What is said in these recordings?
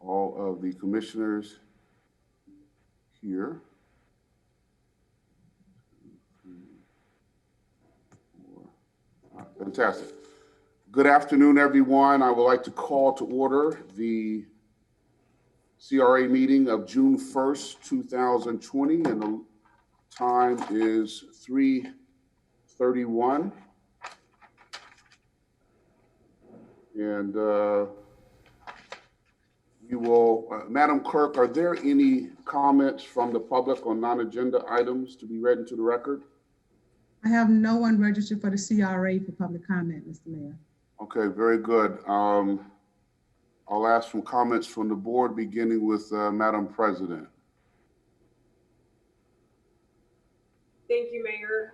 all of the commissioners here. 2, 3, 4. Fantastic. Good afternoon, everyone. I would like to call to order the CRA meeting of June 1st, 2020, and the time is 3:31. And we will, Madam Clerk, are there any comments from the public on non-agenda items to be read into the record? I have no one registered for the CRA for public comment, Mr. Mayor. Okay, very good. I'll ask for comments from the board, beginning with Madam President. Thank you, Mayor.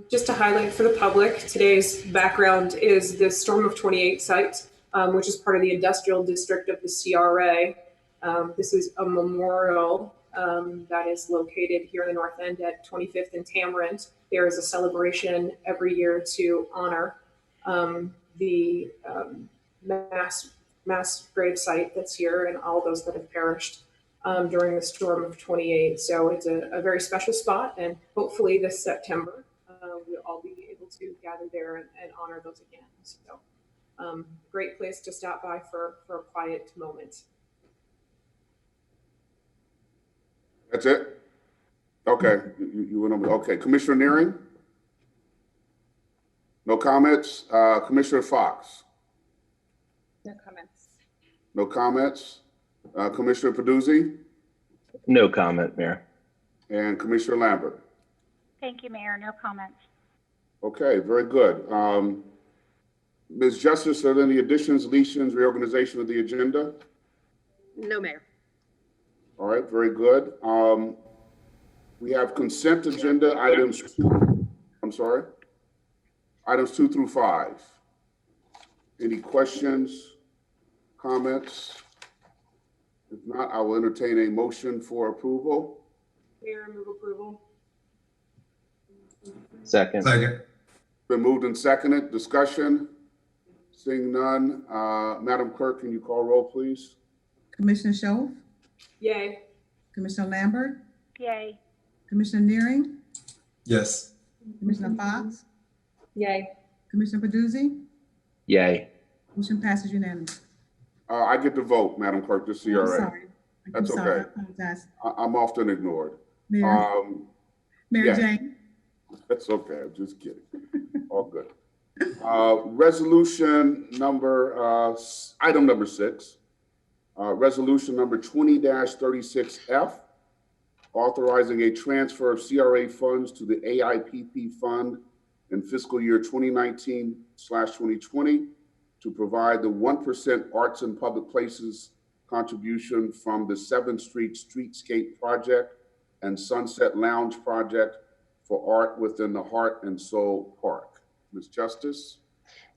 Just to highlight for the public, today's background is the Storm of 28 site, which is part of the industrial district of the CRA. This is a memorial that is located here in the North End at 25th and Tamarind. There is a celebration every year to honor the mass grave site that's here and all those that have perished during the Storm of 28. So it's a very special spot, and hopefully this September we'll all be able to gather there and honor those again. So great place to stop by for a quiet moment. That's it? Okay, you went over. Okay, Commissioner Nearing? No comments? Commissioner Fox? No comments. No comments? Commissioner Peduzzi? No comment, Mayor. And Commissioner Lambert? Thank you, Mayor. No comments. Okay, very good. Ms. Justice, are there any additions, deletions, reorganization of the agenda? No, Mayor. All right, very good. We have consent agenda items, items 2 through 5. Any questions, comments? If not, I will entertain a motion for approval. Mayor, move approval. Second. Been moved and seconded. Discussion? Seeing none. Madam Clerk, can you call roll, please? Commissioner Shove, Yay. Commissioner Lambert, Yay. Commissioner Nearing, Yes. Commissioner Fox, Yay. Commissioner Peduzzi. Yay. Motion passes unanimously. I get to vote, Madam Clerk, just I'm CRA. sorry. That's I'm sorry. okay. I apologize. I'm often ignored. Mayor, Mayor yeah. Jane. That's okay, I'm just kidding. All good. Resolution number, item number 6, resolution number 20-36F, authorizing a transfer of CRA funds to the AIPP fund in fiscal year 2019/2020 to provide the 1% Arts and Public Places contribution from the 7th Street Streetscape Project and Sunset Lounge Project for art within the Heart and Soul Park. Ms. Justice?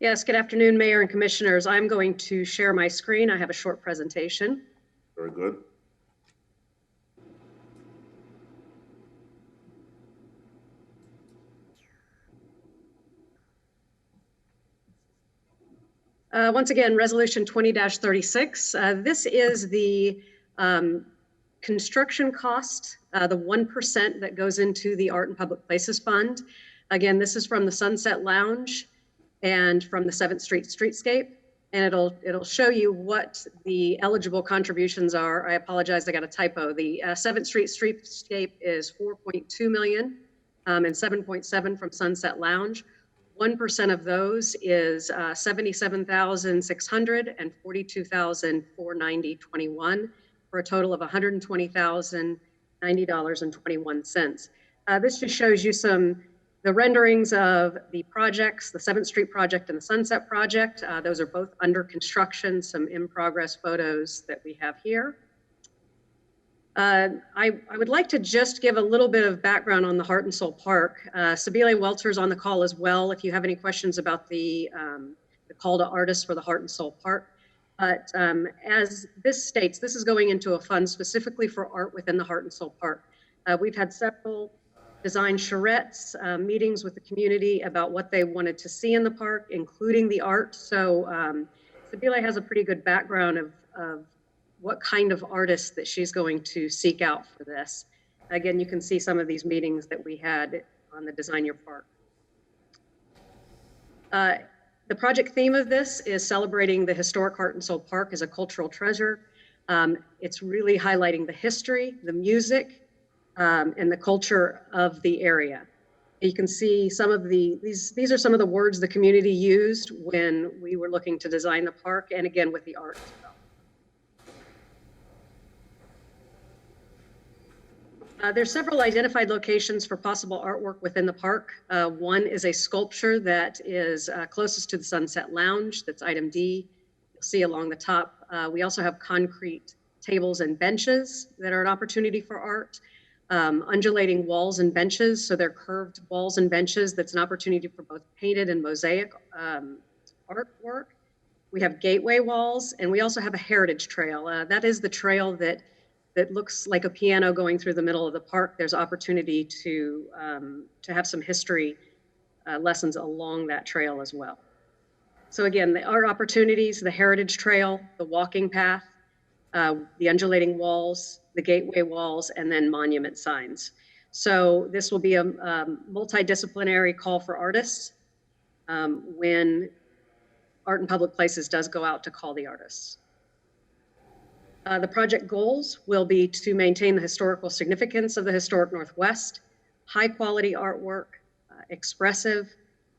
Yes, good afternoon, Mayor and Commissioners. I'm going to share my screen. I have a short presentation. Very good. Once again, Resolution 20-36. This is the construction cost, the 1% that goes into the Art and Public Places Fund. Again, this is from the Sunset Lounge and from the 7th Street Streetscape, and it'll show you what the eligible contributions are. I apologize, I got a typo. The 7th Street Streetscape is 4.2 million and 7.7 from Sunset Lounge. 1% of those is 77,600 and 42,490.21 for a total of $120,090.21. This just shows you the renderings of the projects, the 7th Street project and the Sunset project. Those are both under construction, some in progress photos that we have here. I would like to just give a little bit of background on the Heart and Soul Park. Sabile Welter's on the call as well if you have any questions about the call to artists for the Heart and Soul Park. But as this states, this is going into a fund specifically for art within the Heart and Soul Park. We've had several design charrettes, meetings with the community about what they wanted to see in the park, including the art. So Sabile has a pretty good background of what kind of artists that she's going to seek out for this. Again, you can see some of these meetings that we had on the Design Your Park. The project theme of this is celebrating the historic Heart and Soul Park as a cultural treasure. It's really highlighting the history, the music, and the culture of the area. You can see some of these are some of the words the community used when we were looking to design the park, and again with the art as well. There's several identified locations for possible artwork within the park. One is a sculpture that is closest to the Sunset Lounge, that's item D. You'll see along the top. We also have concrete tables and benches that are an opportunity for art. Undulating walls and benches, so they're curved walls and benches. That's an opportunity for both painted and mosaic artwork. We have gateway walls, and we also have a heritage trail. That is the trail that looks like a piano going through the middle of the park. There's opportunity to have some history lessons along that trail as well. So again, the art opportunities, the heritage trail, the walking path, the undulating walls, the gateway walls, and then monument signs. So this will be a multidisciplinary call for artists when Art in Public Places does go out to call the artists. The project goals will be to maintain the historical significance of the historic Northwest, high quality artwork, expressive,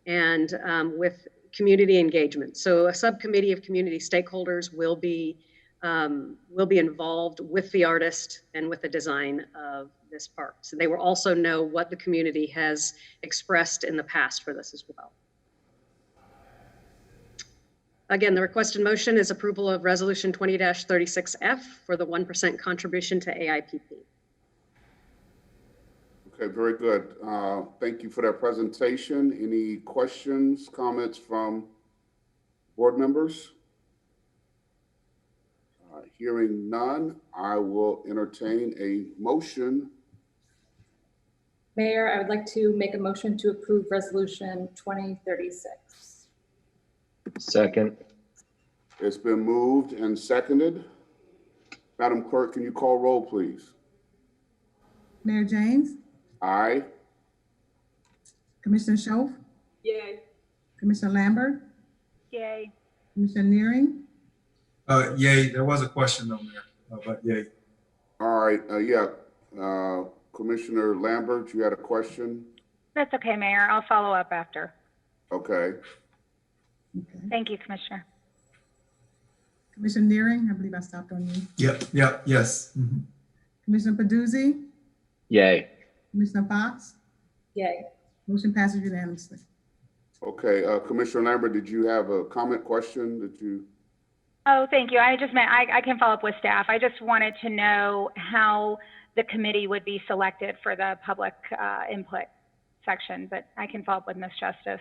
and with community engagement. So a subcommittee of community stakeholders will be involved with the artist and with the design of this park. So they will also know what the community has expressed in the past for this as well. Again, the requested motion is approval of Resolution 20-36F for the 1% contribution to AIPP. Okay, very good. Thank you for that presentation. Any questions, comments from board members? Hearing none, I will entertain a motion. Mayor, I would like to make a motion to approve Resolution 2036. Second. It's been moved and seconded. Madam Clerk, can you call roll, please? Mayor James, Aye. Commissioner Schoaf, Yay. Commissioner Lambert, Yay. Commissioner Nearing, Yay. There was a question though, Mayor, but yay. All right, Commissioner Lambert, you had a question? That's okay, Mayor. I'll follow up after. Okay. okay. Thank you, Commissioner. Commissioner Nearing, I believe I stopped on you. Yep, yes. Mhm. Commissioner Paduzzi, Yay. Commissioner Fox, Yay. motion passes unanimously. Okay, Commissioner Lambert, did you have a comment, question that you? Oh, thank you. I just meant I can follow up with staff. I just wanted to know how the committee would be selected for the public input section, but I can follow up with Ms. Justice.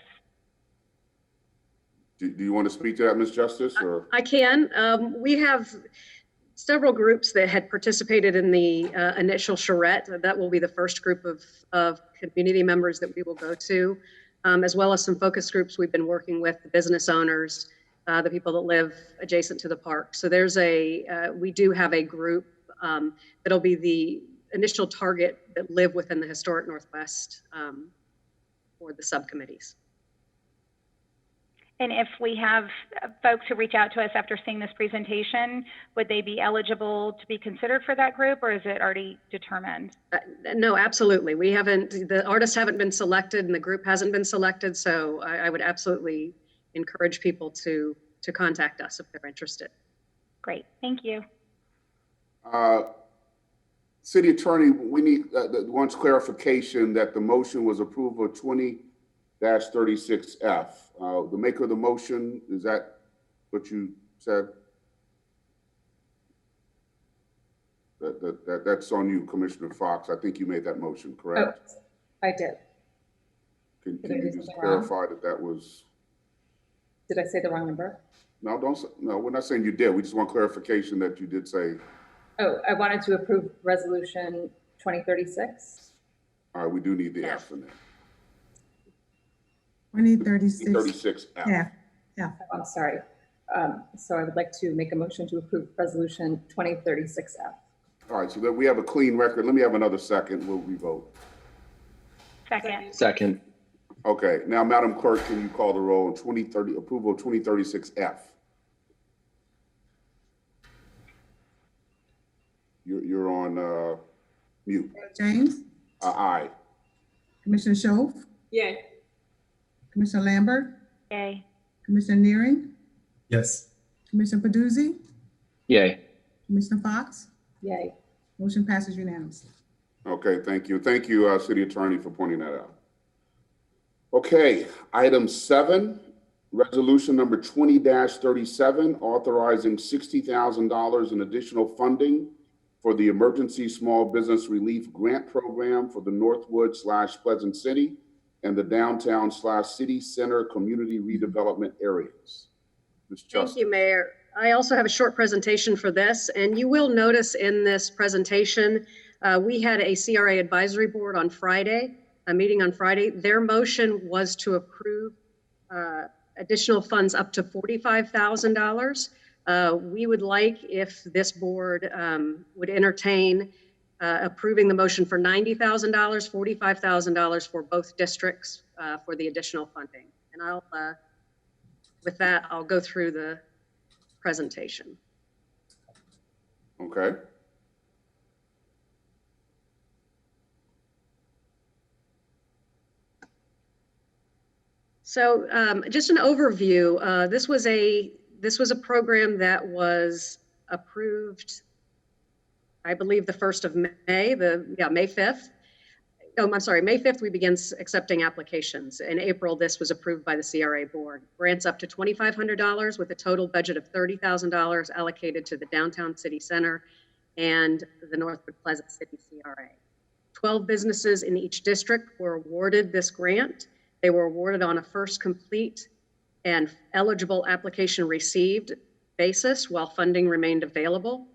Do you want to speak to that, Ms. Justice, or? I can. We have several groups that had participated in the initial charrette. That will be the first group of community members that we will go to, as well as some focus groups we've been working with, the business owners, the people that live adjacent to the park. So there's we do have a group that'll be the initial target that live within the historic Northwest for the subcommittees. And if we have folks who reach out to us after seeing this presentation, would they be eligible to be considered for that group, or is it already determined? No, absolutely. We haven't, the artists haven't been selected and the group hasn't been selected. So I would absolutely encourage people to contact us if they're interested. Great, thank you. City Attorney, we need once clarification that the motion was approval of 20-36F. The maker of the motion, is that what you said? That's on you, Commissioner Fox. I think you made that motion, correct? Oh, I did. Can Did I you do just something wrong? clarify that was? Did I say the wrong number? No, no, we're not saying you did. We just want clarification that you did say. Oh, I wanted to approve Resolution 2036. All right, we do need the F in there. We need 36. 36F. Yeah, I'm sorry. So I would like to make a motion to approve resolution 2036F. All right, so that we have a clean record. Let me have another second. We'll revote. Second. Second. Okay, now, Madam Clerk, can you call the roll on approval of 2036F? You're on mute. James, Aye. Commissioner Shove, Yay. Commissioner Lambert, Yay. Commissioner Neering, Yes. Commissioner Paduzzi, Yay. Commissioner Fox. Yay. Motion passes unanimously. Okay, thank you. Thank you, City Attorney, for pointing that out. Okay, item 7, resolution number 20-37, authorizing $60,000 in additional funding for the Emergency Small Business Relief Grant Program for the Northwood/Pleasant City and the downtown/city center community redevelopment areas. Ms. Justice. Thank you, Mayor. I also have a short presentation for this, and you will notice in this presentation, we had a CRA advisory board on Friday, a meeting on Friday. Their motion was to approve additional funds up to $45,000. We would like if this board would entertain approving the motion for $90,000, $45,000 for both districts for the additional funding. And with that, I'll go through the presentation. Okay. So just an overview. This was a program that was approved, I believe, the 1st of May. May 5th. Oh, I'm sorry, May 5th, we began accepting applications. In April, this was approved by the CRA board. Grants up to $2,500 with a total budget of $30,000 allocated to the downtown city center and the Northwood Pleasant City CRA. 12 businesses in each district were awarded this grant. They were awarded on a first complete and eligible application received basis while funding remained available.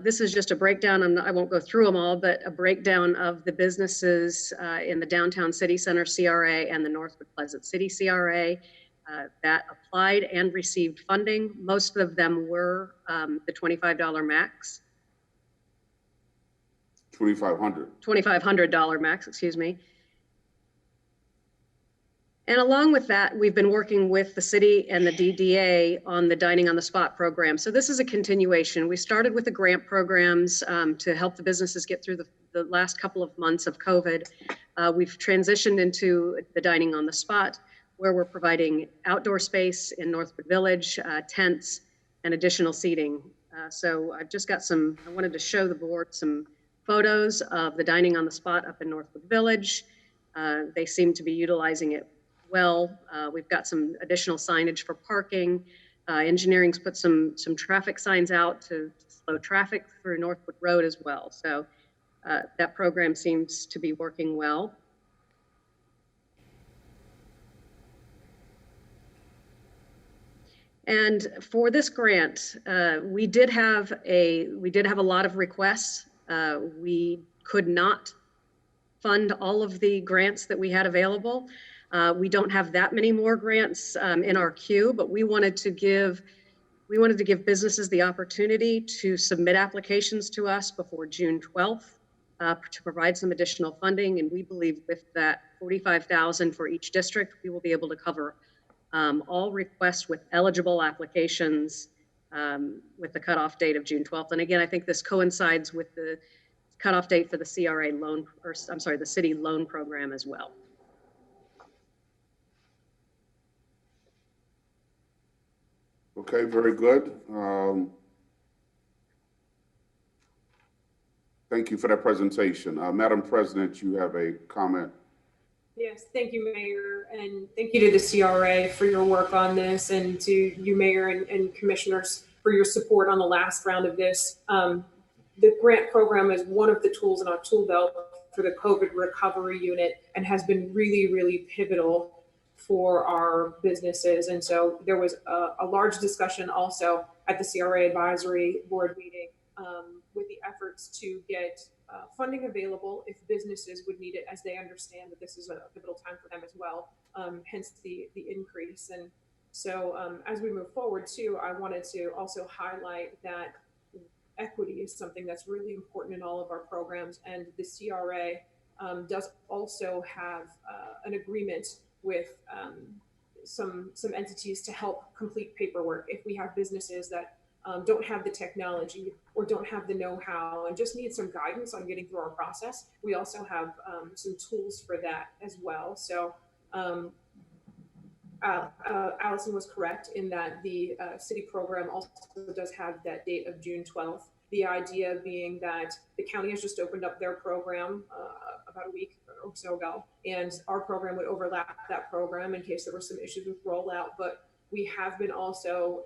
This is just a breakdown. I won't go through them all, but a breakdown of the businesses in the Downtown City Center CRA and the Northwood Pleasant City CRA that applied and received funding. Most of them were the $25 max. $2,500 max, excuse me. And along with that, we've been working with the city and the DDA on the Dining on the Spot program. So this is a continuation. We started with the grant programs to help the businesses get through the last couple of months of COVID. We've transitioned into the Dining on the Spot, where we're providing outdoor space in Northwood Village, tents, and additional seating. So I've just got I wanted to show the board some photos of the Dining on the Spot up in Northwood Village. They seem to be utilizing it well. We've got some additional signage for parking. Engineering's put some traffic signs out to slow traffic through Northwood Road as well. So that program seems to be working well. And for this grant, we did have a lot of requests. We could not fund all of the grants that we had available. We don't have that many more grants in our queue, but we wanted to give businesses the opportunity to submit applications to us before June 12th to provide some additional funding. And we believe with that $45,000 for each district, we will be able to cover all requests with eligible applications with the cutoff date of June 12th. And again, I think this coincides with the cutoff date for the CRA loan, or I'm sorry, the city loan program as well. Okay, very good. Thank you for that presentation. Madam President, you have a comment. Yes, thank you, Mayor, and thank you to the CRA for your work on this, and to you, Mayor, and Commissioners for your support on the last round of this. The grant program is one of the tools in our tool belt for the COVID recovery unit and has been really, really pivotal for our businesses. And so there was a large discussion also at the CRA advisory board meeting with the efforts to get funding available if businesses would need it, as they understand that this is a pivotal time for them as well, hence the increase. And So as we move forward too, I wanted to also highlight that equity is something that's really important in all of our programs, and the CRA does also have an agreement with some entities to help complete paperwork. If we have businesses that don't have the technology or don't have the know-how and just need some guidance on getting through our process, we also have some tools for that as well. So Allison was correct in that the city program also does have that date of June 12th. The idea being that the county has just opened up their program about a week or so ago, and our program would overlap that program in case there were some issues with rollout. But we have been also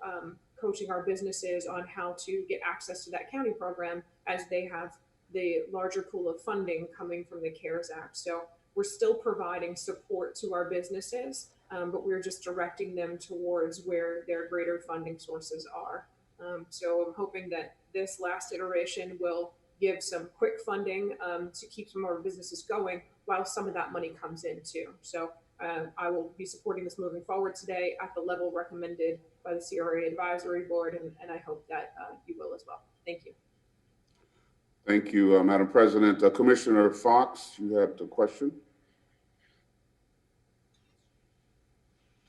coaching our businesses on how to get access to that county program, as they have the larger pool of funding coming from the CARES Act. So we're still providing support to our businesses, but we're just directing them towards where their greater funding sources are. So I'm hoping that this last iteration will give some quick funding to keep some of our businesses going while some of that money comes in too. So I will be supporting this moving forward today at the level recommended by the CRA Advisory Board, and I hope that you will as well. Thank you. Thank you, Madam President. Commissioner Fox, you have the question.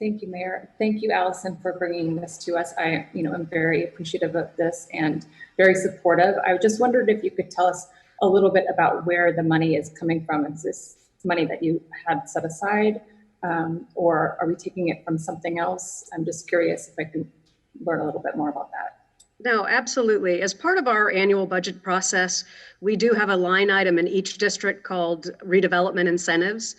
Thank you, Mayor. Thank you, Allison, for bringing this to us. I'm very appreciative of this and very supportive. I just wondered if you could tell us a little bit about where the money is coming from. Is this money that you had set aside, or are we taking it from something else? I'm just curious if I can learn a little bit more about that. No, absolutely. As part of our annual budget process, we do have a line item in each district called redevelopment incentives.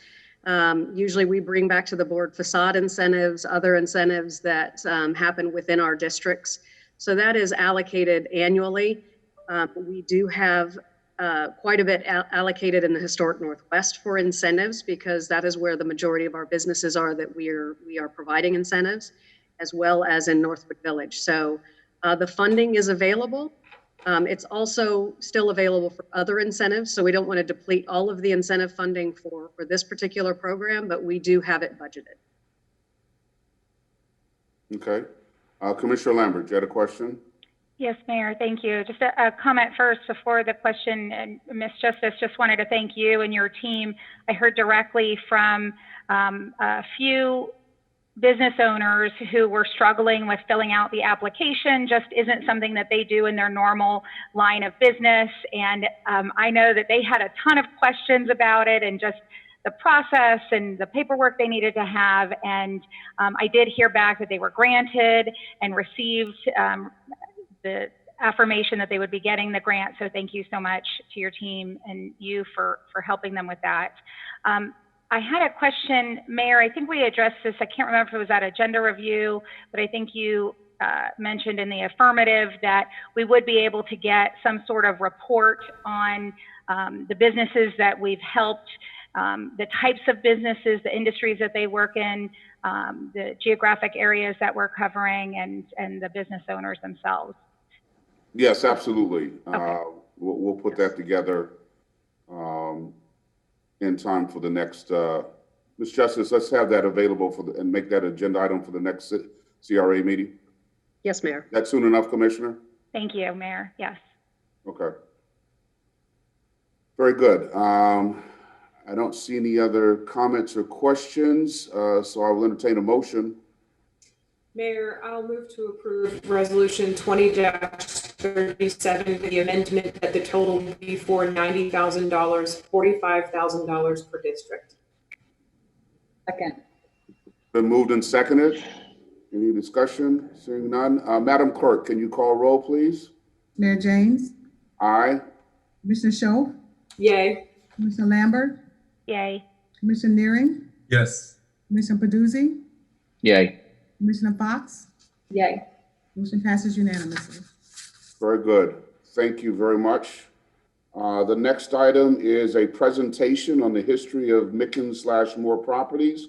Usually we bring back to the board facade incentives, other incentives that happen within our districts. So that is allocated annually. We do have quite a bit allocated in the historic Northwest for incentives, because that is where the majority of our businesses are that we are providing incentives, as well as in Northwood Village. So the funding is available. It's also still available for other incentives, so we don't want to deplete all of the incentive funding for this particular program, but we do have it budgeted. Okay. Commissioner Lambert, you had a question? Yes, Mayor, thank you. Just a comment first before the question. And Ms. Justice, just wanted to thank you and your team. I heard directly from a few business owners who were struggling with filling out the application. Just isn't something that they do in their normal line of business. And I know that they had a ton of questions about it and just the process and the paperwork they needed to have. And I did hear back that they were granted and received the affirmation that they would be getting the grant. So thank you so much to your team and you for helping them with that. I had a question, Mayor. I think we addressed this. I can't remember if it was at agenda review, but I think you mentioned in the affirmative that we would be able to get some sort of report on the businesses that we've helped, the types of businesses, the industries that they work in, the geographic areas that we're covering, and the business owners themselves. Yes, absolutely. Okay. We'll put that together in time for the next, Ms. Justice, let's have that available and make that agenda item for the next CRA meeting. Yes, Mayor. That's soon enough, Commissioner? Thank you, Mayor. Yes. Okay. Very good. I don't see any other comments or questions, so I will entertain a motion. Mayor, I'll move to approve resolution 20-37, the amendment that the total be for $90,000, $45,000 per district. Second. Been moved and seconded. Any discussion? Seeing none. Madam Clerk, can you call roll, please? Mayor James, Aye. Commissioner Schoaf, Yay. Commissioner Lambert, Yay. Commissioner Neering, Yes. Commissioner Peduzzi, Yay. Commissioner Fox. Yay. Motion passes unanimously. Very good. Thank you very much. The next item is a presentation on the history of Mickens-Moore properties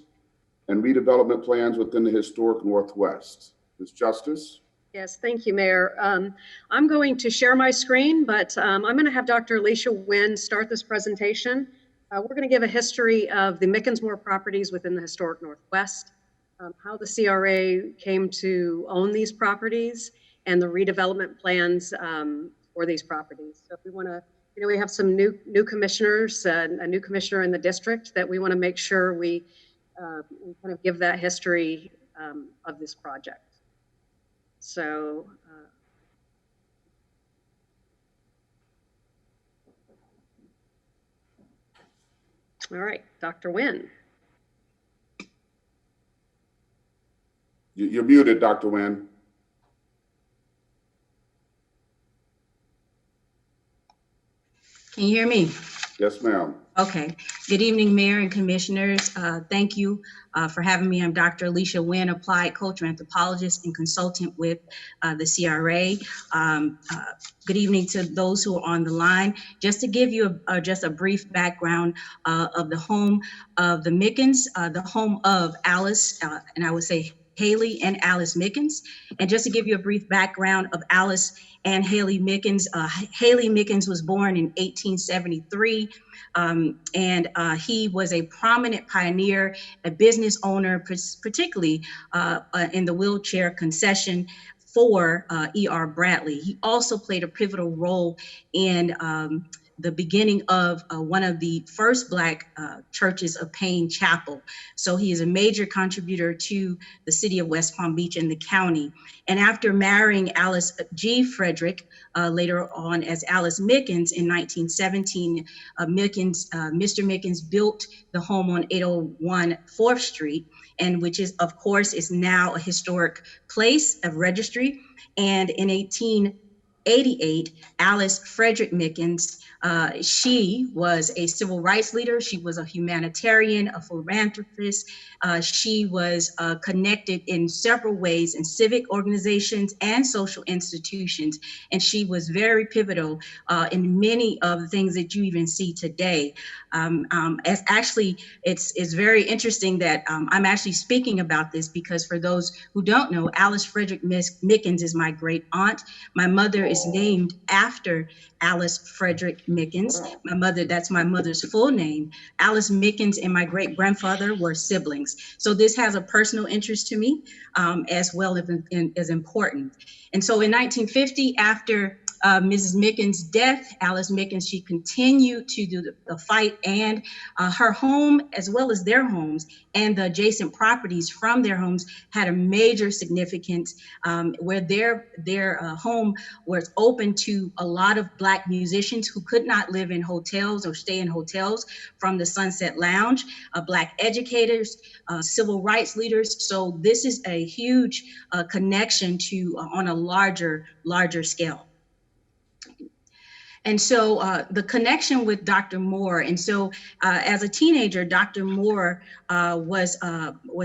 and redevelopment plans within the historic Northwest. Ms. Justice? Yes, thank you, Mayor. I'm going to share my screen, but I'm going to have Dr. Alicia Wynn start this presentation. We're going to give a history of the Mickens-Moore properties within the historic Northwest. how the CRA came to own these properties and the redevelopment plans for these properties. So if we want to, we have some new commissioners, a new commissioner in the district that we want to make sure we kind of give that history of this project. So all right, Dr. Nguyen. You're muted, Dr. Nguyen. Can you hear me? Yes, ma'am. Okay. Good evening, Mayor and Commissioners. Thank you for having me. I'm Dr. Alicia Nguyen, Applied Culture Anthropologist and Consultant with the CRA. Good evening to those who are on the line. Just to give you just a brief background of the home of the Mickens, the home of Alice, and I would say Haley and Alice Mickens. And just to give you a brief background of Alice and Haley Mickens, Haley Mickens was born in 1873. And he was a prominent pioneer, a business owner, particularly in the wheelchair concession for E.R. Bradley. He also played a pivotal role in the beginning of one of the first Black churches of Payne Chapel. So he is a major contributor to the city of West Palm Beach and the county. And after marrying Alice G. Frederick, later on as Alice Mickens in 1917, Mr. Mickens built the home on 801 4th Street, and which is, of course, is now a historic place of registry. And in 1888, Alice Frederick Mickens, she was a civil rights leader. She was a humanitarian, a philanthropist. She was connected in several ways in civic organizations and social institutions. And she was very pivotal in many of the things that you even see today. As actually, it's very interesting that I'm actually speaking about this because for those who don't know, Alice Frederick Mickens is my great aunt. My mother is named after Alice Frederick Mickens. My mother, that's my mother's full name. Alice Mickens and my great grandfather were siblings. So this has a personal interest to me as well as important. And so in 1950, after Mrs. Mickens' death, Alice Mickens, she continued to do the fight, and her home, as well as their homes and the adjacent properties from their homes, had a major significance where their home was open to a lot of Black musicians who could not live in hotels or stay in hotels, from the Sunset Lounge, Black educators, civil rights leaders. So this is a huge connection to on a larger scale. And so the connection with Dr. Moore, and so as a teenager, Dr. Moore was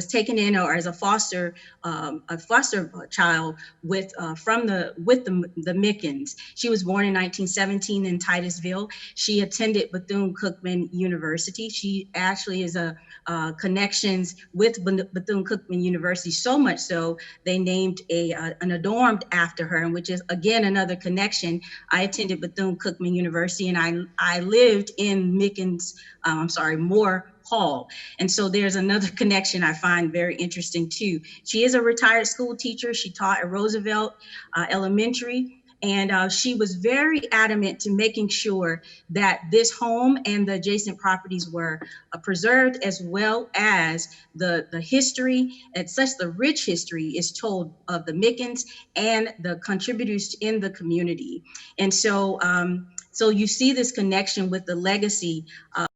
taken in, or as a foster child with the Mickens. She was born in 1917 in Titusville. She attended Bethune-Cookman University. She actually is a connections with Bethune-Cookman University, so much so they named an adorned after her, and which is again another connection. I attended Bethune-Cookman University, and I lived in Moore Hall. And so there's another connection I find very interesting too. She is a retired school teacher. She taught at Roosevelt Elementary, and she was very adamant to making sure that this home and the adjacent properties were preserved, as well as the history, and such the rich history is told of the Mickens and the contributors in the community. And so, so you see this connection with the legacy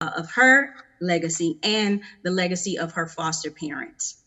of her legacy and the legacy of her foster parents.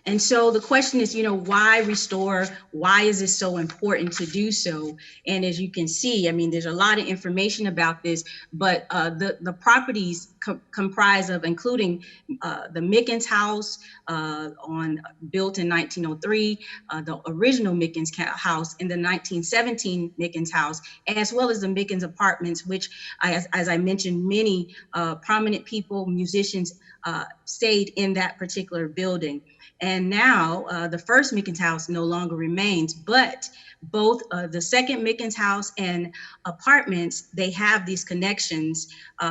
And so the question is, why restore? Why is it so important to do so? And as you can see, I mean, there's a lot of information about this, but the properties comprise of, including the Mickens house built in 1903, the original Mickens house in the 1917 Mickens house, as well as the Mickens apartments, which, as I mentioned, many prominent people, musicians, stayed in that particular building. And now the first Mickens house no longer remains, but both the second Mickens house and apartments, they have these connections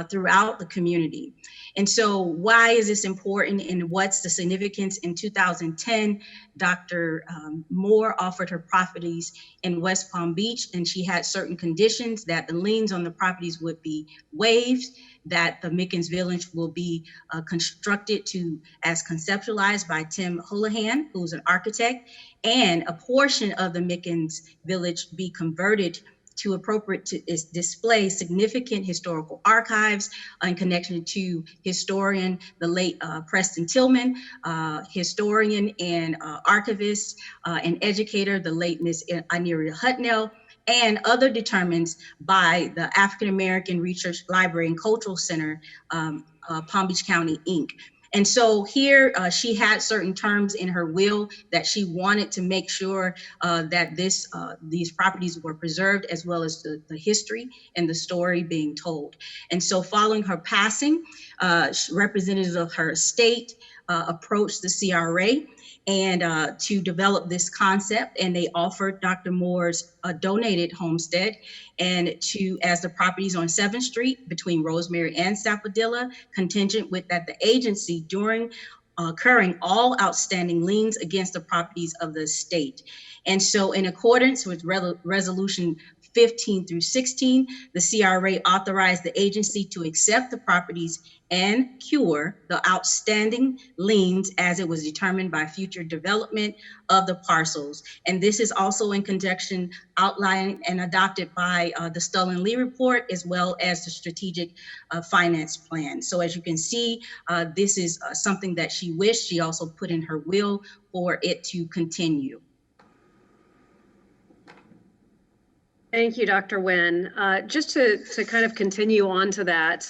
throughout the community. And so why is this important and what's the significance? In 2010, Dr. Moore offered her properties in West Palm Beach, and she had certain conditions that the liens on the properties would be waived, that the Mickens Village will be constructed as conceptualized by Tim Houlihan, who's an architect, and a portion of the Mickens Village be converted to appropriate to display significant historical archives in connection to historian, the late Preston Tillman, historian and archivist and educator, the late Miss Aniria Hutnell, and other determined by the African American Research Library and Cultural Center, Palm Beach County, Inc. And so here she had certain terms in her will that she wanted to make sure that these properties were preserved, as well as the history and the story being told. And so following her passing, representatives of her estate approached the CRA and to develop this concept, and they offered Dr. Moore's donated homestead and as the properties on 7th Street between Rosemary and Sapodilla, contingent with that the agency during incurring all outstanding liens against the properties of the estate. And so in accordance with resolution 15 through 16, the CRA authorized the agency to accept the properties and cure the outstanding liens as it was determined by future development of the parcels. And this is also in conjunction outlined and adopted by the Stullen Lee report, as well as the strategic finance plan. So as you can see, this is something that she wished. She also put in her will for it to continue. Thank you, Dr. Nguyen. Just to kind of continue on to that,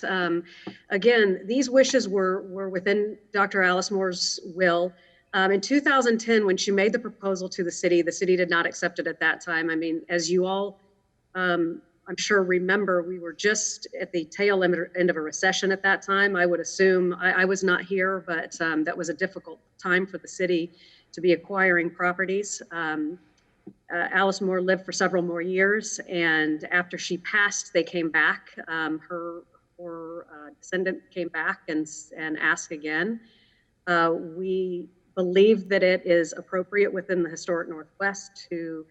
again, these wishes were within Dr. Alice Moore's will. In 2010, when she made the proposal to the city did not accept it at that time. I mean, as you all, I'm sure remember, we were just at the tail end of a recession at that time. I would assume, I was not here, but that was a difficult time for the city to be acquiring properties. Alice Moore lived for several more years, and after she passed, they came back. Her descendant came back and asked again. We believe that it is appropriate within the historic Northwest to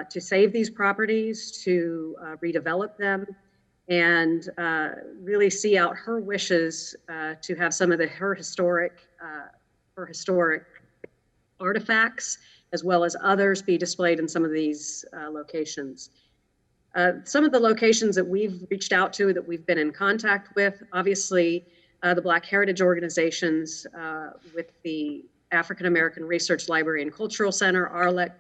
save these properties, to redevelop them, and really see out her wishes to have some of her historic artifacts, as well as others, be displayed in some of these locations. Some of the locations that we've reached out to, that we've been in contact with, obviously the Black Heritage organizations with the African American Research Library and Cultural Center, ARLEC.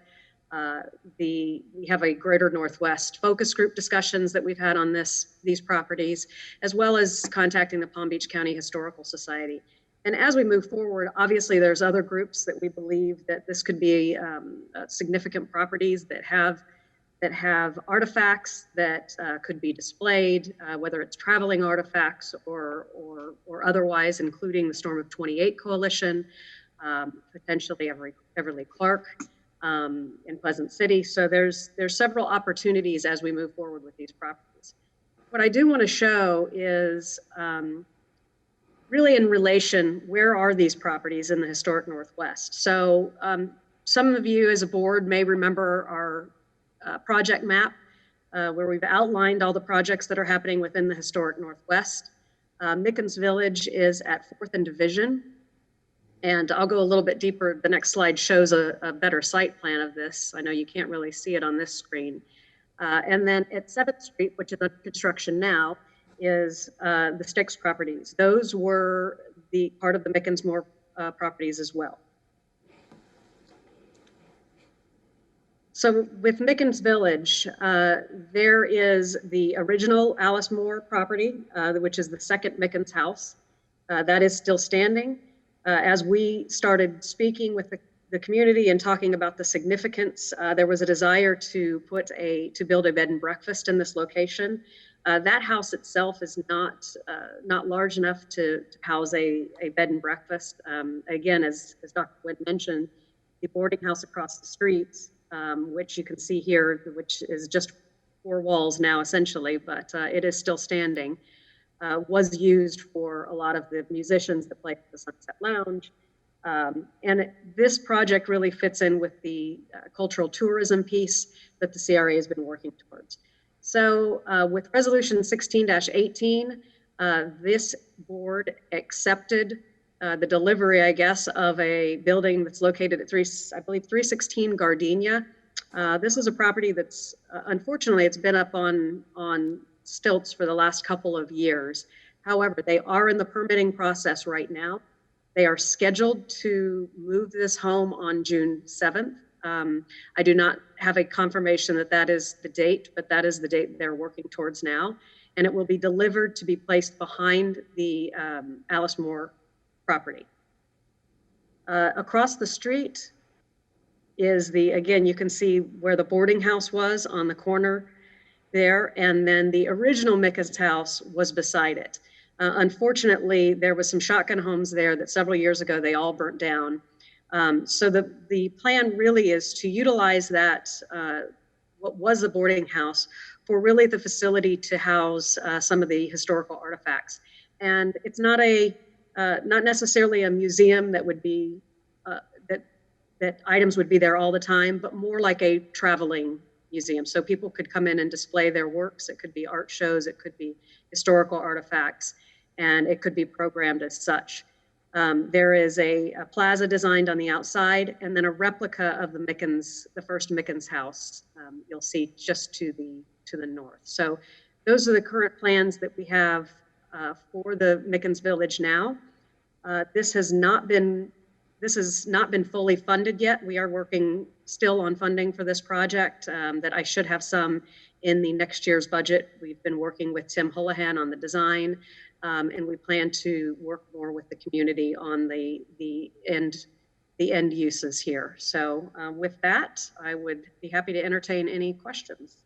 We have a Greater Northwest focus group discussions that we've had on these properties, as well as contacting the Palm Beach County Historical Society. And as we move forward, obviously there's other groups that we believe that this could be significant properties that have artifacts that could be displayed, whether it's traveling artifacts or otherwise, including the Storm of 28 Coalition, potentially Everly Clark in Pleasant City. So there's several opportunities as we move forward with these properties. What I do want to show is really in relation, where are these properties in the historic Northwest? So some of you as a board may remember our project map where we've outlined all the projects that are happening within the historic Northwest. Mickens Village is at 4th and Division. And I'll go a little bit deeper. The next slide shows a better site plan of this. I know you can't really see it on this screen. And then at 7th Street, which is under construction now, is the Sticks properties. Those were the part of the Mickens-Moore properties as well. So with Mickens Village, there is the original Alice Moore property, which is the second Mickens house. That is still standing. As we started speaking with the community and talking about the significance, there was a desire to build a bed and breakfast in this location. That house itself is not large enough to house a bed and breakfast. Again, as Dr. Wynn mentioned, the boarding house across the street, which you can see here, which is just 4 walls now essentially, but it is still standing, was used for a lot of the musicians that played at the Sunset Lounge. This project really fits in with the cultural tourism piece that the CRA has been working towards. So with resolution 16-18, this board accepted the delivery, I guess, of a building that's located at 316 Gardenia. This is a property that's, unfortunately, it's been up on stilts for the last couple of years. However, they are in the permitting process right now. They are scheduled to move this home on June 7th. I do not have a confirmation that that is the date, but that is the date they're working towards now. And it will be delivered to be placed behind the Alice Moore property. Across the street is again, you can see where the boarding house was on the corner there. And then the original Mickens house was beside it. Unfortunately, there was some shotgun homes there that several years ago, they all burnt down. So the plan really is to utilize that, what was a boarding house, for really the facility to house some of the historical artifacts. And it's not necessarily a museum that would be, that items would be there all the time, but more like a traveling museum. So people could come in and display their works. It could be art shows, it could be historical artifacts, and it could be programmed as such. There is a plaza designed on the outside, and then a replica of the first Mickens house. You'll see just to the north. So those are the current plans that we have for the Mickens Village now. This has not been fully funded yet. We are working still on funding for this project that I should have some in the next year's budget. We've been working with Tim Houlihan on the design, and we plan to work more with the community on the end uses here. So with that, I would be happy to entertain any questions.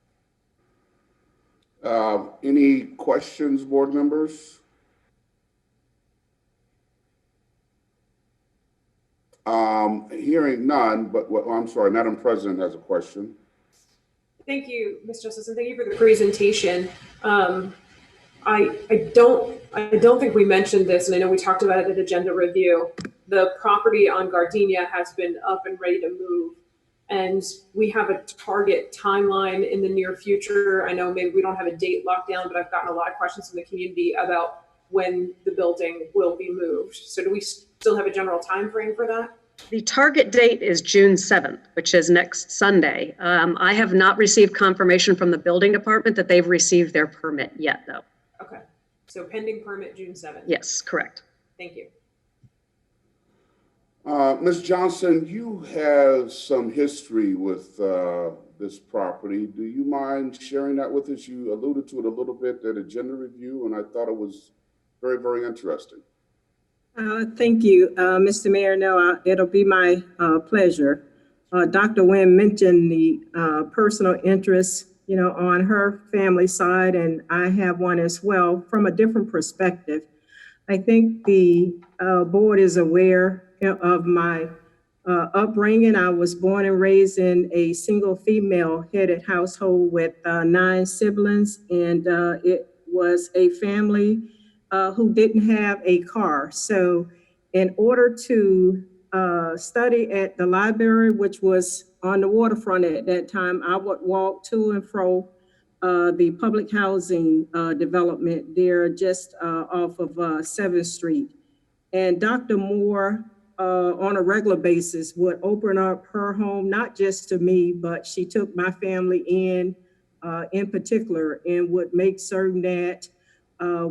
Any questions, board members? Hearing none, but I'm sorry, Madam President has a question. Thank you, Ms. Justice, and thank you for the presentation. I don't think we mentioned this, and I know we talked about it at agenda review. The property on Gardenia has been up and ready to move, and we have a target timeline in the near future. I know maybe we don't have a date locked down, but I've gotten a lot of questions from the community about when the building will be moved. So do we still have a general time frame for that? The target date is June 7th, which is next Sunday. I have not received confirmation from the building department that they've received their permit yet, though. Okay, so pending permit June 7th. Yes, correct. Thank you. Ms. Johnson, you have some history with this property. Do you mind sharing that with us? You alluded to it a little bit at agenda review, and I thought it was very, very interesting. Thank you, Mr. Mayor. No, it'll be my pleasure. Dr. Wynn mentioned the personal interest, on her family side, and I have one as well from a different perspective. I think the board is aware of my upbringing. I was born and raised in a single female headed household with 9 siblings, and it was a family who didn't have a car. So in order to study at the library, which was on the waterfront at that time, I would walk to and fro the public housing development there just off of 7th Street. And Dr. Moore, on a regular basis, would open up her home, not just to me, but she took my family in particular, and would make certain that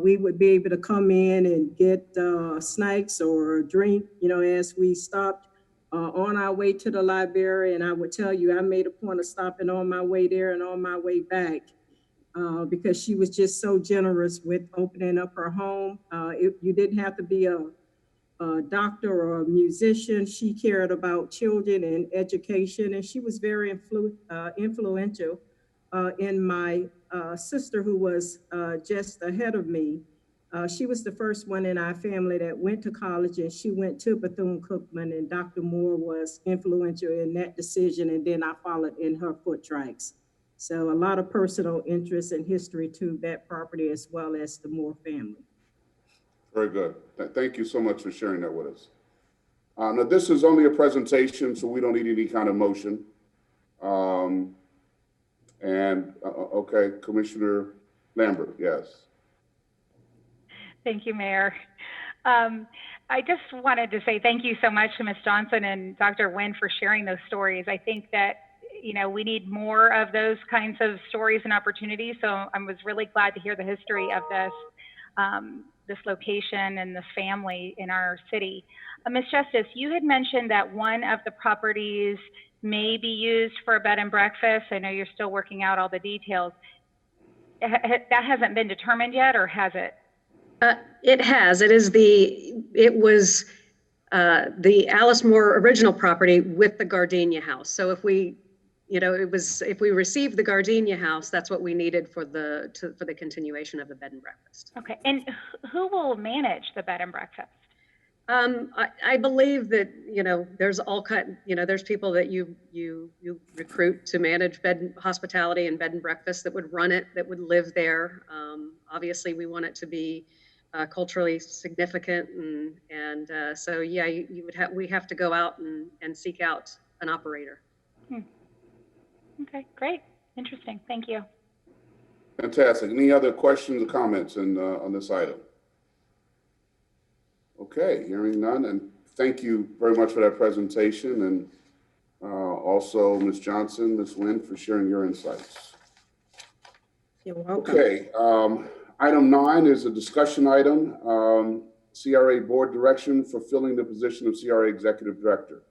we would be able to come in and get snacks or a drink, as we stopped on our way to the library. And I would tell you, I made a point of stopping on my way there and on my way back because she was just so generous with opening up her home. You didn't have to be a doctor or a musician. She cared about children and education, and she was very influential in my sister who was just ahead of me. She was the first one in our family that went to college, and she went to Bethune-Cookman, and Dr. Moore was influential in that decision, and then I followed in her foottracks. So a lot of personal interest and history to that property as well as the Moore family. Very good. Thank you so much for sharing that with us. Now, this is only a presentation, so we don't need any kind of motion. Okay, Commissioner Lambert, yes. Thank you, Mayor. I just wanted to say thank you so much to Ms. Johnson and Dr. Nguyen for sharing those stories. I think that, you know, we need more of those kinds of stories and opportunities. So I was really glad to hear the history of this location and this family in our city. Ms. Justice, you had mentioned that one of the properties may be used for a bed and breakfast. I know you're still working out all the details. That hasn't been determined yet, or has it? It has. It was the Alice Moore original property with the Gardenia house. So if we, you know, if we received the Gardenia house, that's what we needed for the continuation of the bed and breakfast. Okay. And who will manage the bed and breakfast? I believe that, you know, there's there's people that you recruit to manage hospitality and bed and breakfast that would run it, that would live there. Obviously, we want it to be culturally significant, and so yeah, we have to go out and seek out an operator. Okay, great, interesting. Thank you. Fantastic. Any other questions or comments on this item? Okay, hearing none, and thank you very much for that presentation, and also Ms. Johnson, Ms. Nguyen, for sharing your insights. You're welcome. Okay, item 9 is a discussion item, CRA Board Direction for filling the position of CRA Executive Director.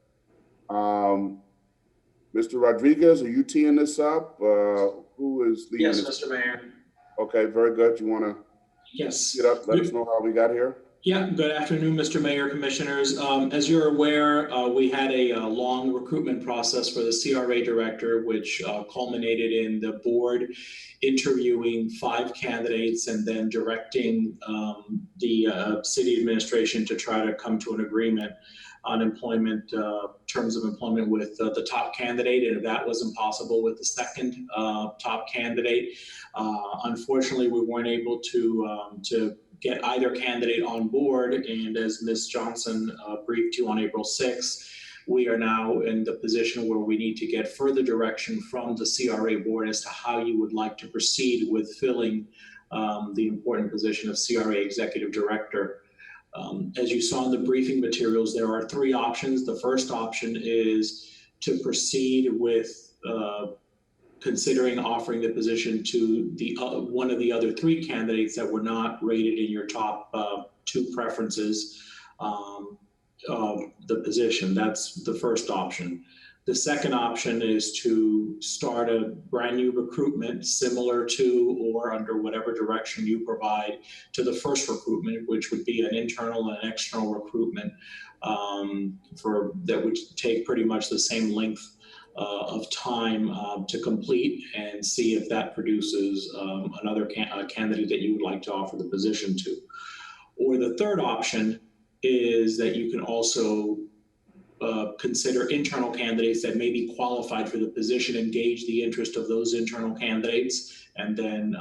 Mr. Rodriguez, are you teeing this up? Who is leading Yes, this? Mr. Mayor. Okay, very good. You want to get up, let us know how we got here? Yeah, good afternoon, Mr. Mayor, Commissioners. As you're aware, we had a long recruitment process for the CRA director, which culminated in the board interviewing 5 candidates and then directing the city administration to try to come to an agreement on employment, terms of employment with the top candidate. And if that was impossible with the second top candidate, unfortunately, we weren't able to get either candidate on board. And as Ms. Johnson briefed you on April 6th, we are now in the position where we need to get further direction from the CRA board as to how you would like to proceed with filling the important position of CRA Executive Director. As you saw in the briefing materials, there are 3 options. The first option is to proceed with considering offering the position to the one of the other 3 candidates that were not rated in your top 2 preferences, the position. That's the first option. The second option is to start a brand new recruitment similar to or under whatever direction you provide to the first recruitment, which would be an internal and external recruitment that would take pretty much the same length of time to complete, and see if that produces another candidate that you would like to offer the position to. Or the third option is that you can also consider internal candidates that may be qualified for the position, engage the interest of those internal candidates, and then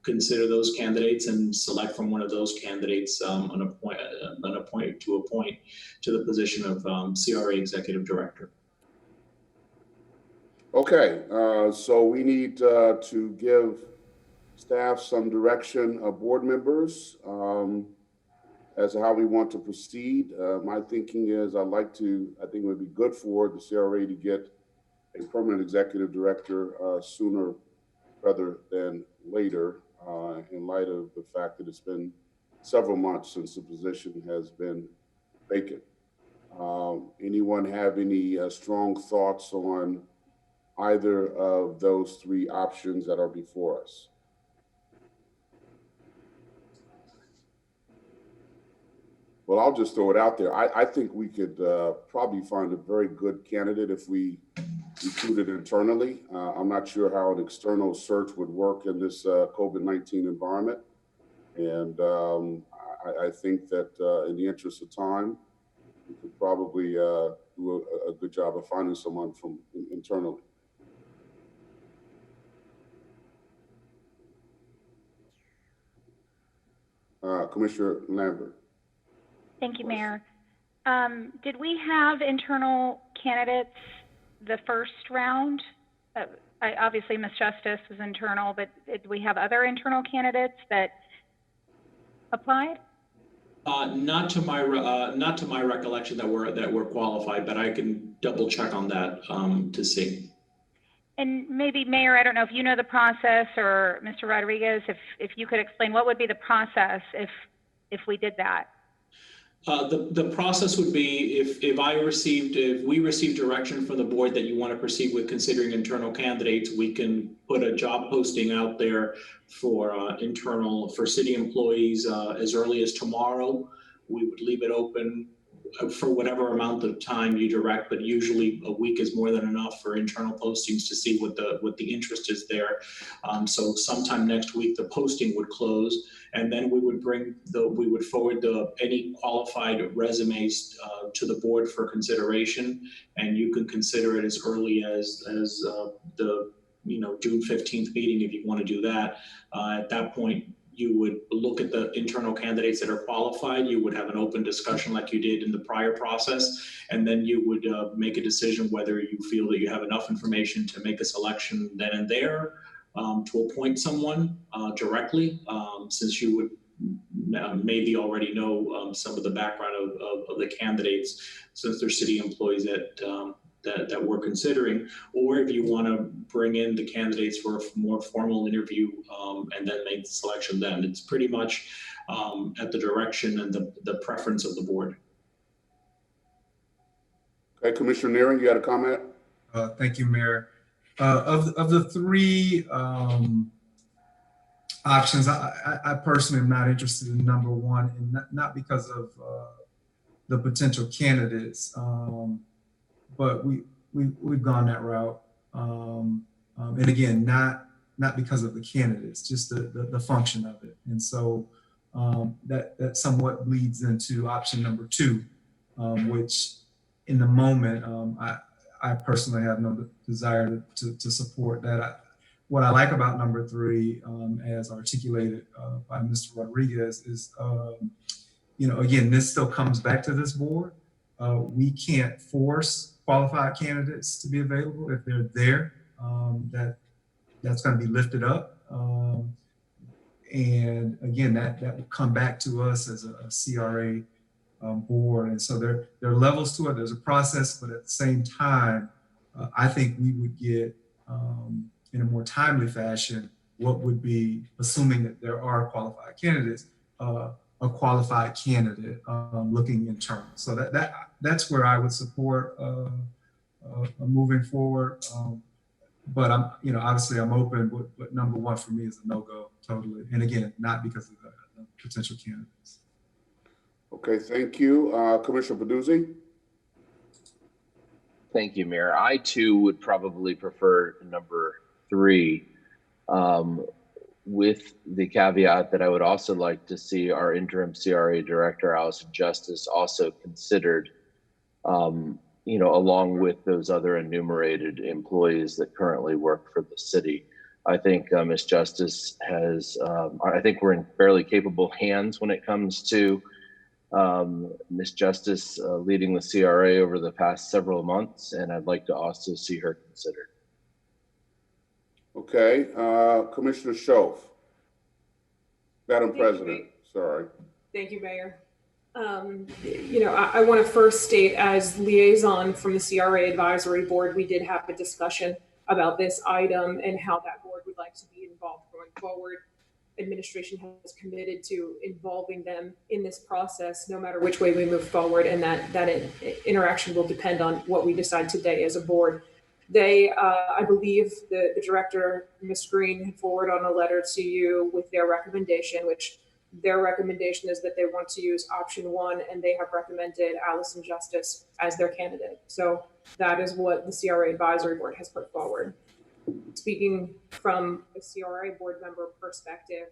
consider those candidates and select from one of those candidates an appoint to the position of CRA Executive Director. Okay, so we need to give staff some direction, board members, as to how we want to proceed. My thinking is I think it would be good for the CRA to get a permanent executive director sooner rather than later, in light of the fact that it's been several months since the position has been vacant. Anyone have any strong thoughts on either of those 3 options that are before us? Well, I'll just throw it out there. I think we could probably find a very good candidate if we recruited internally. I'm not sure how an external search would work in this COVID-19 environment. And I think that in the interest of time, we could probably do a good job of finding someone from internally. Commissioner Lambert. Thank you, Mayor. Did we have internal candidates the first round? Obviously, Ms. Justice was internal, but did we have other internal candidates that applied? Not to my recollection that were qualified, but I can double check on that to see. And maybe, Mayor, I don't know if you know the process, or Mr. Rodriguez, if you could explain what would be the process if we did that. The process would be if we received direction from the board that you want to proceed with considering internal candidates, we can put a job posting out there for city employees as early as tomorrow. We would leave it open for whatever amount of time you direct, but usually a week is more than enough for internal postings to see what the interest is there. So sometime next week the posting would close, and then we would forward any qualified resumes to the board for consideration, and you can consider it as early as the June 15th meeting if you want to do that. At that point, you would look at the internal candidates that are qualified. You would have an open discussion like you did in the prior process, and then you would make a decision whether you feel that you have enough information to make a selection then and there to appoint someone directly, since you would maybe already know some of the background of the candidates, since they're city employees that we're considering, or if you want to bring in the candidates for a more formal interview and then make the selection then. It's pretty much at the direction and the preference of the board. Okay, Commissioner Neering, you had a comment? Thank you, Mayor. Of the three options, I personally am not interested in number one, and not because of the potential candidates, but we've gone that route, and again, not because of the candidates, just the function of it, and so that somewhat bleeds into option number two, which in the moment I personally have no desire to support that. What I like about number three, as articulated by Mr. Rodriguez, is again, this still comes back to this board. We can't force qualified candidates to be available. If they're there, that's going to be lifted up. And again, that will come back to us as a CRA board. And so there are levels to it. There's a process, but at the same time, I think we would get, in a more timely fashion, what would be, assuming that there are qualified candidates, a qualified candidate looking internal. So that's where I would support moving forward. But I'm, obviously I'm open, but number one for me is a no-go totally. And again, not because of the potential candidates. Okay, thank you. Commissioner Peduzzi? Thank you, Mayor. I too would probably prefer number three, with the caveat that I would also like to see our interim CRA director, Allison Justice, also considered, along with those other enumerated employees that currently work for the city. I think Ms. Justice has, I think we're in fairly capable hands when it comes to Ms. Justice leading the CRA over the past several months, and I'd like to also see her considered. Okay, Commissioner Schoaf. Madam President, sorry. Thank you, Mayor. I want to first state, as liaison from the CRA Advisory Board, we did have a discussion about this item and how that board would like to be involved going forward. Administration has committed to involving them in this process, no matter which way we move forward, and that interaction will depend on what we decide today as a board. They, I believe the director, Ms. Green, had forwarded on a letter to you with their recommendation, which their recommendation is that they want to use option 1, and they have recommended Allison Justice as their candidate. So that is what the CRA Advisory Board has put forward. Speaking from a CRA board member perspective,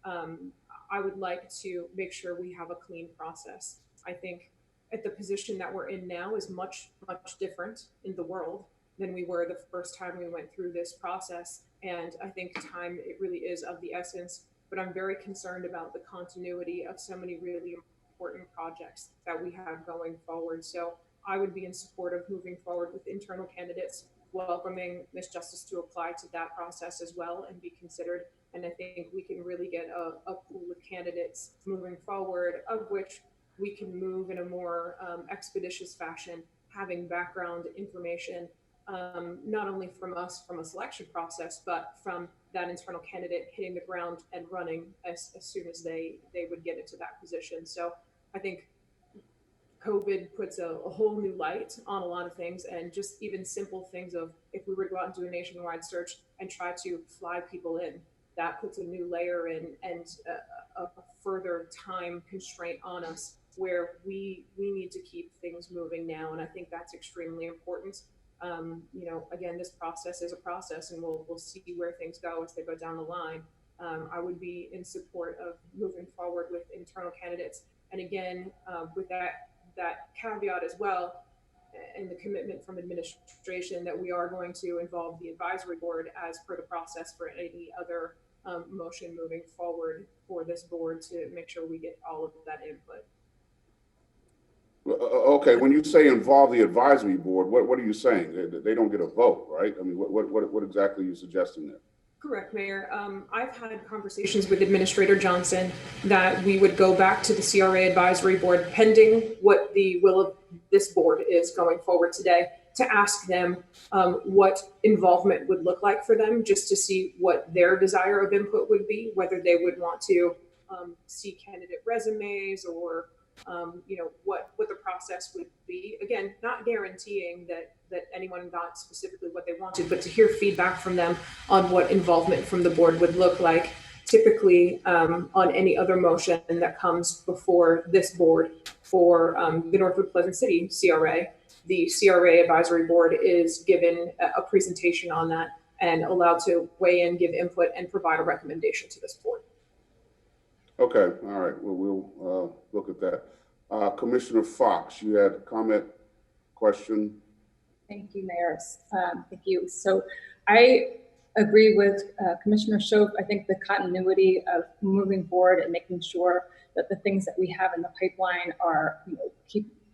I would like to make sure we have a clean process. I think at the position that we're in now is much, much different in the world than we were the first time we went through this process. And I think time, it really is of the essence, but I'm very concerned about the continuity of so many really important projects that we have going forward. So I would be in support of moving forward with internal candidates, welcoming Ms. Justice to apply to that process as well and be considered. And I think we can really get a pool of candidates moving forward, of which we can move in a more expeditious fashion, having background information, not only from us from a selection process, but from that internal candidate hitting the ground and running as soon as they would get into that position. So I think COVID puts a whole new light on a lot of things, and just even simple things of if we were to go out and do a nationwide search and try to fly people in, that puts a new layer in and a further time constraint on us where we need to keep things moving now. And I think that's extremely important. Again, this process is a process, and we'll see where things go as they go down the line. I would be in support of moving forward with internal candidates. And again, with that caveat as well, and the commitment from administration that we are going to involve the advisory board as per the process for any other motion moving forward for this board to make sure we get all of that input. Okay, when you say involve the advisory board, what are you saying? They don't get a vote, right? I mean, what exactly are you suggesting there? Correct, Mayor. I've had conversations with Administrator Johnson that we would go back to the CRA Advisory Board pending what the will of this board is going forward today, to ask them what involvement would look like for them, just to see what their desire of input would be, whether they would want to see candidate resumes or what the process would be. Again, not guaranteeing that anyone got specifically what they wanted, but to hear feedback from them on what involvement from the board would look like. Typically, on any other motion that comes before this board for the Northwood Pleasant City CRA, the CRA Advisory Board is given a presentation on that and allowed to weigh in, give input, and provide a recommendation to this board. Okay, all right, well, we'll look at that. Commissioner Fox, you had a comment, question? Thank you, Mayor. Thank you. So I agree with Commissioner Shope. I think the continuity of moving forward and making sure that the things that we have in the pipeline are,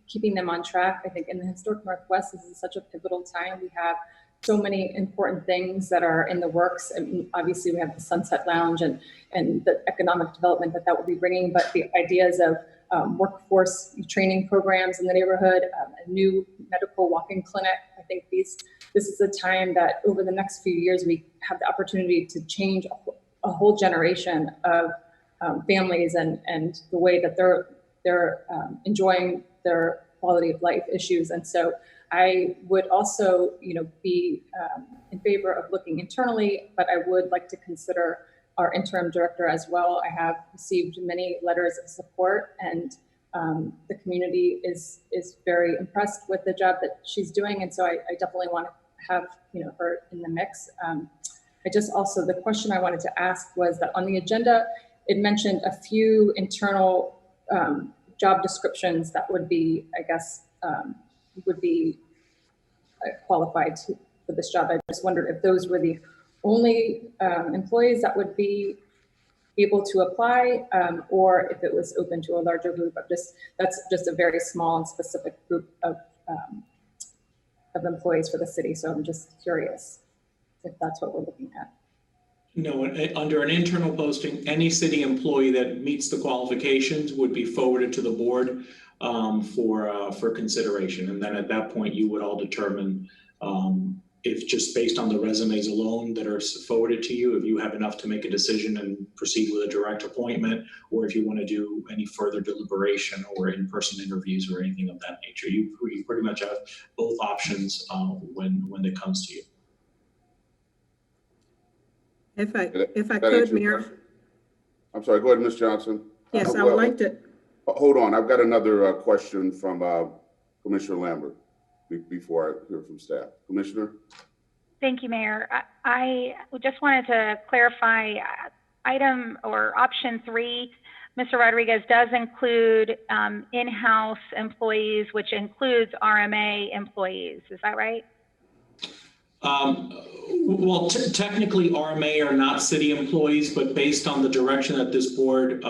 keeping them on track. I think in the Historic Northwest, this is such a pivotal time. We have so many important things that are in the works. And obviously we have the Sunset Lounge and the economic development that will be bringing, but the ideas of workforce training programs in the neighborhood, a new medical walk-in clinic. I think this is a time that over the next few years, we have the opportunity to change a whole generation of families and the way that they're enjoying their quality of life issues. And so I would also, be in favor of looking internally, but I would like to consider our interim director as well. I have received many letters of support, and the community is very impressed with the job that she's doing. And so I definitely want to have, her in the mix. The question I wanted to ask was that on the agenda, it mentioned a few internal job descriptions that would be, I guess, would be qualified for this job. I just wondered if those were the only employees that would be able to apply, or if it was open to a larger group of that's just a very small and specific group of employees for the city. So I'm just curious if that's what we're looking at. No, under an internal posting, any city employee that meets the qualifications would be forwarded to the board for consideration. And then at that point, you would all determine if just based on the resumes alone that are forwarded to you, if you have enough to make a decision and proceed with a direct appointment, or if you want to do any further deliberation or in-person interviews or anything of that nature. You pretty much have both options when it comes to you. If I That could, answer your Mayor. question? I'm sorry, go ahead, Ms. Johnson. Yes, I would like to, Hold on, I've got another question from Commissioner Lambert before I hear from staff. Commissioner? Thank you, Mayor. I just wanted to clarify item or option 3. Mr. Rodriguez does include in-house employees, which includes RMA employees. Is that right? Well, technically RMA are not city employees, but based on the direction that this board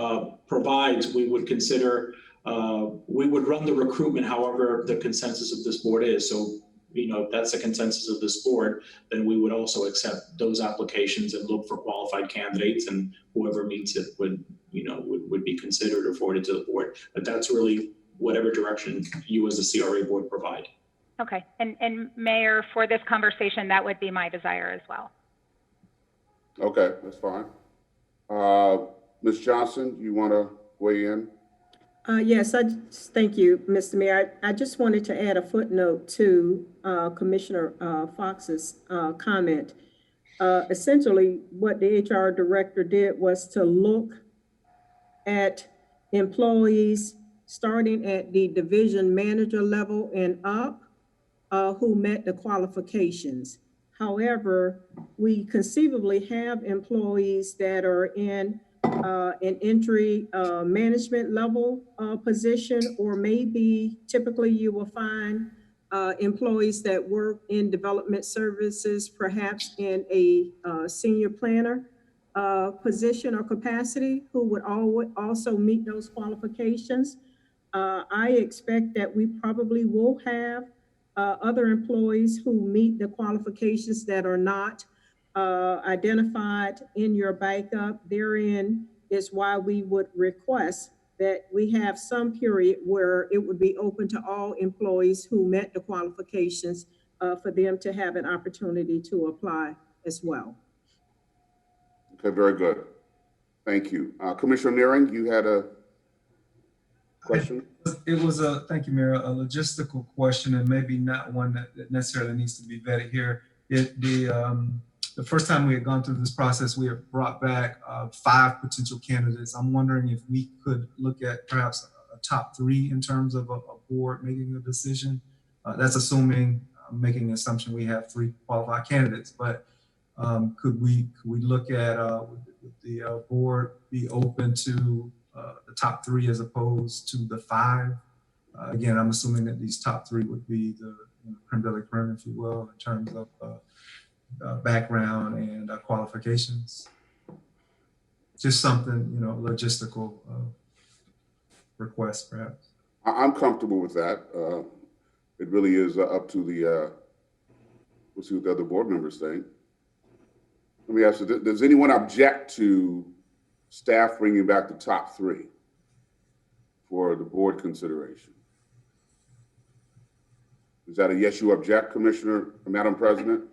provides, we would consider, we would run the recruitment however the consensus of this board is. So, you know, if that's the consensus of this board, then we would also accept those applications and look for qualified candidates, and whoever meets it would, you know, would be considered or forwarded to the board. But that's really whatever direction you as the CRA board provide. Okay, and Mayor, for this conversation, that would be my desire as well. Okay, that's fine. Ms. Johnson, you want to weigh in? yes, thank you, Mr. Mayor. I just wanted to add a footnote to Commissioner Fox's comment. Essentially, what the HR director did was to look at employees starting at the division manager level and up who met the qualifications. However, we conceivably have employees that are in an entry management level position, or maybe typically you will find employees that work in development services, perhaps in a senior planner position or capacity, who would also meet those qualifications. I expect that we probably will have other employees who meet the qualifications that are not identified in your backup. Therein is why we would request that we have some period where it would be open to all employees who met the qualifications for them to have an opportunity to apply as well. Okay, very good. Thank you. Commissioner Nearing, you had a question? It was thank you, Mayor, a logistical question, and maybe not one that necessarily needs to be vetted here. The first time we had gone through this process, we had brought back 5 potential candidates. I'm wondering if we could look at perhaps a top 3 in terms of a board making a decision. That's assuming, making an assumption we have 3 qualified candidates, but could we look at, would the board be open to the top 3 as opposed to the 5? Again, I'm assuming that these top 3 would be the creme de la creme, if you will, in terms of background and qualifications. Just something, you know, logistical request, perhaps. I'm comfortable with that. It really is up to the, we'll see what the other board members think. Let me ask you, does anyone object to staff bringing back the top 3 for the board consideration? Is that a yes, you object, Commissioner, Madam President?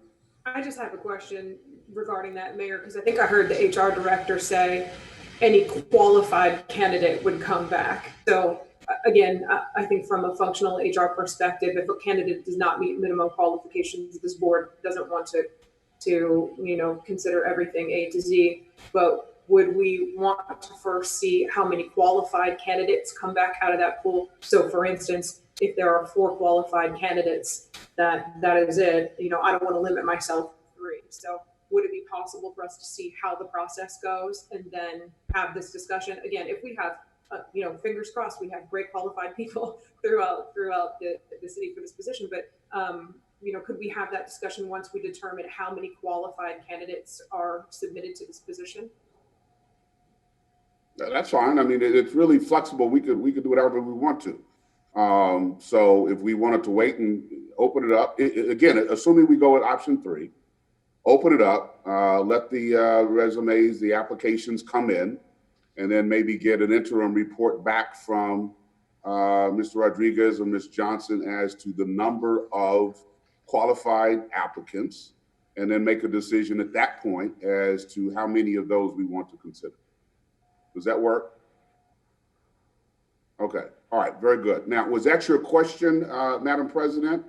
I just have a question regarding that, Mayor, because I think I heard the HR director say any qualified candidate would come back. So again, I think from a functional HR perspective, if a candidate does not meet minimum qualifications, this board doesn't want to you know, consider everything A to Z. But would we want to first see how many qualified candidates come back out of that pool? So for instance, if there are 4 qualified candidates, that is it. You know, I don't want to limit myself to 3. So would it be possible for us to see how the process goes and then have this discussion? Again, if we have, you know, fingers crossed, we have great qualified people throughout the city for this position, but you know, could we have that discussion once we determine how many qualified candidates are submitted to this position? That's fine. I mean, it's really flexible. We could do whatever we want to. So if we wanted to wait and open it up, again, assuming we go with option 3, open it up, let the resumes, the applications come in, and then maybe get an interim report back from Mr. Rodriguez or Ms. Johnson as to the number of qualified applicants, and then make a decision at that point as to how many of those we want to consider. Does that work? Okay. All right. Very good. Now, was that your question, Madam President,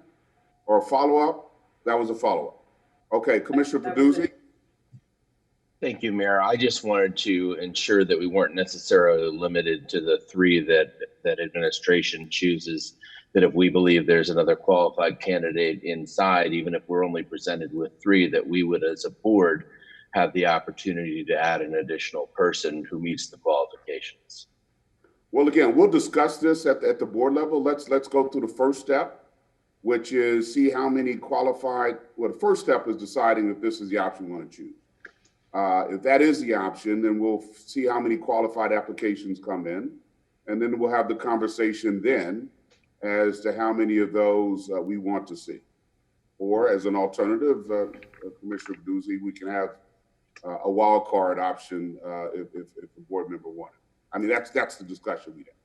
or a follow-up? That was a follow-up. Okay. Commissioner Peduzzi? Thank you, Mayor. I just wanted to ensure that we weren't necessarily limited to the 3 that administration chooses, that if we believe there's another qualified candidate inside, even if we're only presented with 3, that we would, as a board, have the opportunity to add an additional person who meets the qualifications. Well, again, we'll discuss this at the board level. Let's go through the first step, which is see how many qualified. Well, the first step is deciding if this is the option we want to choose. If that is the option, then we'll see how many qualified applications come in, and then we'll have the conversation then as to how many of those we want to see. Or as an alternative, Commissioner Baduzzi, we can have a wild card option if the board member wanted. I mean, that's the discussion we have.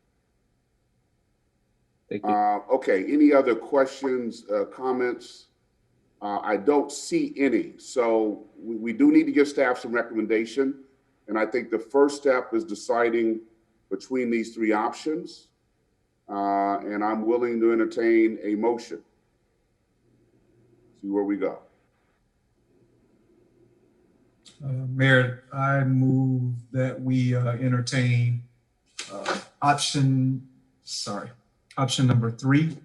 Thank you. Okay, any other questions, comments? I don't see any. So we do need to give staff some recommendation. And I think the first step is deciding between these 3 options. And I'm willing to entertain a motion. See where we go. Mayor, I move that we entertain option number 3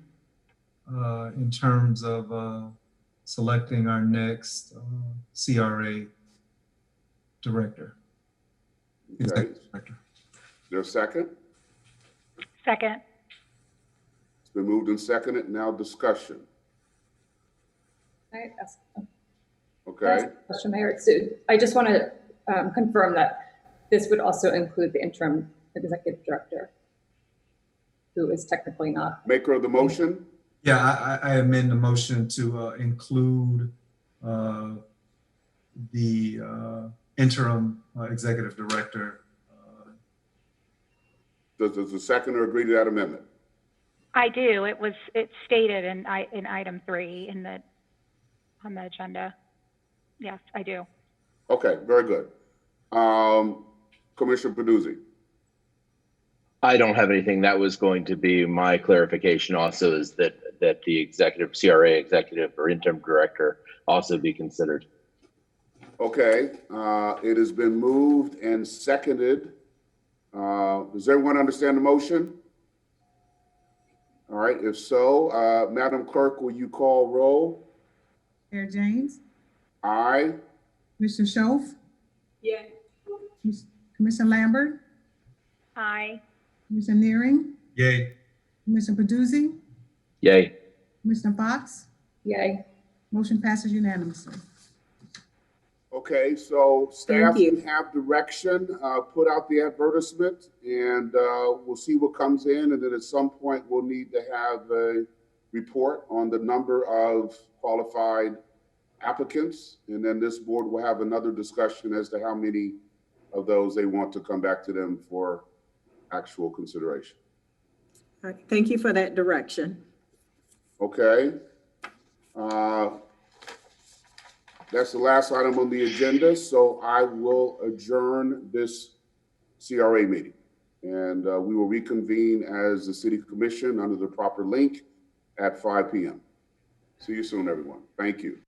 in terms of selecting our next CRA director. Okay. Executive director. Is there a second? Second. It's been moved and seconded. Now discussion. Can I ask Okay. a question, Mayor? So I just want to confirm that this would also include the interim executive director, who is technically not. Maker of the motion? Yeah, I amend the motion to include the interim executive director. Does the seconder agree to that amendment? I do. It's stated in item 3 on the agenda. Yes, I do. Okay, very good. Commissioner Baduzzi. I don't have anything. That was going to be my clarification also, is that the CRA executive or interim director also be considered. Okay, it has been moved and seconded. Does everyone understand the motion? All right, if so, Madam Clerk, will you call roll? Mayor James, Aye. Commissioner Schoaf, Yeah. Commissioner Lambert, Aye. Commissioner Nearing, Yay. Commissioner Baduzzi, Yay. Commissioner Fox. Yay. Motion passes unanimously. Okay, so staff Thank you. can have direction, put out the advertisement, and we'll see what comes in. And then at some point, we'll need to have a report on the number of qualified applicants. And then this board will have another discussion as to how many of those they want to come back to them for actual consideration. All right, thank you for that direction. Okay. That's the last item on the agenda, so I will adjourn this CRA meeting. And we will reconvene as the City Commission under the proper link at 5 p.m. See you soon, everyone. Thank you.